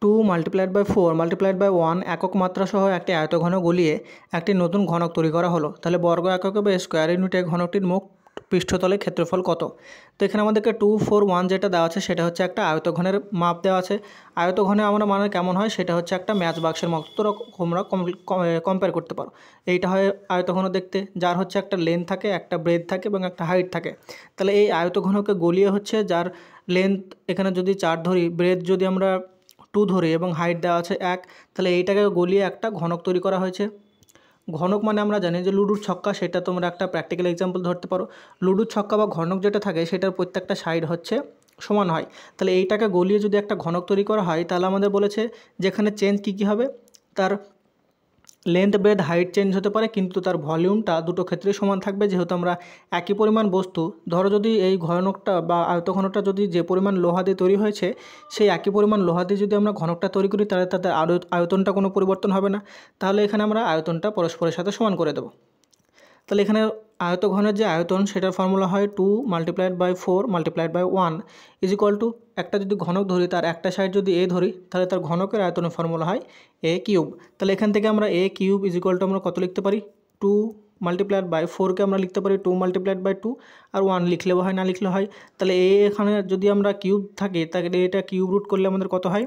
2 × 4 × 1 একক মাত্রা সহ একটি আয়তঘন গলিয়ে একটি নতুন ঘনক তৈরি করা হলো, তাহলে বর্গ এককে বা স্কোয়ার ইউনিটে ঘনকটির মোট পৃষ্ঠতলের ক্ষেত্রফল কত। তো এখানে আমাদেরকে 2 4 1 যেটা দেওয়া আছে সেটা হচ্ছে একটা আয়তঘনের মাপ দেওয়া আছে। আয়তঘনে আমরা মানে কেমন হয় সেটা হচ্ছে একটা ম্যাচ বাক্সের মতো তোমরা কম্পেয়ার করতে পারো। এইটা হয় আয়তঘন দেখতে, যার হচ্ছে একটা লেন্থ থাকে, একটা ব্রেথ থাকে এবং একটা হাইট থাকে। তাহলে এই আয়তঘনকে গলিয়ে হচ্ছে যার লেন্থ এখানে যদি 4 ধরি, ব্রেথ যদি আমরা 2 ধরি এবং হাইট দেওয়া আছে 1, তাহলে এইটাকে গলিয়ে একটা ঘনক তৈরি করা হয়েছে। ঘনক মানে আমরা জানি যে লুডুর ছক্কা, সেটা তোমরা একটা প্র্যাকটিক্যাল এক্সাম্পল ধরতে পারো। লুডুর ছক্কা বা ঘনক যেটা থাকে সেটার প্রত্যেকটা সাইড হচ্ছে সমান হয়। তাহলে এইটাকে গলিয়ে যদি একটা ঘনক তৈরি করা হয়, তাহলে আমাদের বলেছে যেখানে চেঞ্জ কী হবে, তার লেন্থ ব্রেথ হাইট চেঞ্জ হতে পারে কিন্তু তার ভলিউমটা দুটো ক্ষেত্রেই সমান থাকবে। যেহেতু আমরা একই পরিমাণ বস্তু, ধরো যদি এই ঘনকটা বা আয়তঘনকটা যদি যে পরিমাণ লোহা দিয়ে তৈরি হয়েছে সেই একই পরিমাণ লোহা দিয়ে যদি আমরা ঘনকটা তৈরি করি, তাহলে তাদের আয়তনটা কোনো পরিবর্তন হবে না। তাহলে এখানে আমরা আয়তনটা পরস্পরের সাথে সমান করে দেবো। তাহলে এখানে আয়তঘনের যে আয়তন সেটার ফর্মুলা হয় 2 × 4 × 1 = একটা যদি ঘনক ধরি তার একটা সাইড যদি a ধরি, তাহলে তার ঘনকের আয়তনের ফর্মুলা হয় a³। তাহলে এখান থেকে আমরা a³ আমরা কত লিখতে পারি, 2 × 4কে আমরা লিখতে পারি 2 × 2, আর 1 লিখলেও হয় না লিখলেও হয়। তাহলে এখানে যদি আমরা কিউব থাকে তাহলে এটা কিউব রুট করলে আমাদের কত হয়,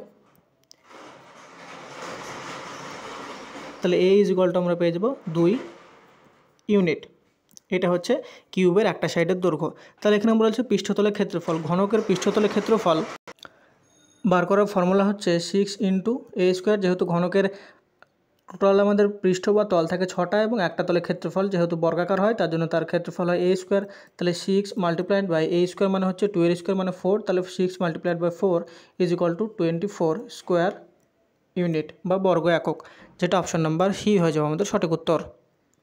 তাহলে a আমরা পেয়ে যাব 2 ইউনিট। এটা হচ্ছে কিউবের একটা সাইডের দৈর্ঘ্য। তাহলে এখানে বলা হচ্ছে পৃষ্ঠতলের ক্ষেত্রফল, ঘনকের পৃষ্ঠতলের ক্ষেত্রফল বার করার ফর্মুলা হচ্ছে 6 × a²। যেহেতু ঘনকের টোটাল আমাদের পৃষ্ঠ বা তল থাকে 6টা এবং একটা তলের ক্ষেত্রফল যেহেতু বর্গাকার হয় তার জন্য তার ক্ষেত্রফল হয় a²। তাহলে 6 × a² মানে হচ্ছে 2 মানে 4, তাহলে 6 × 4 = 24 স্কোয়ার ইউনিট বা বর্গ একক, যেটা অপশন নাম্বার সি হয়ে যাবে আমাদের সঠিক উত্তর।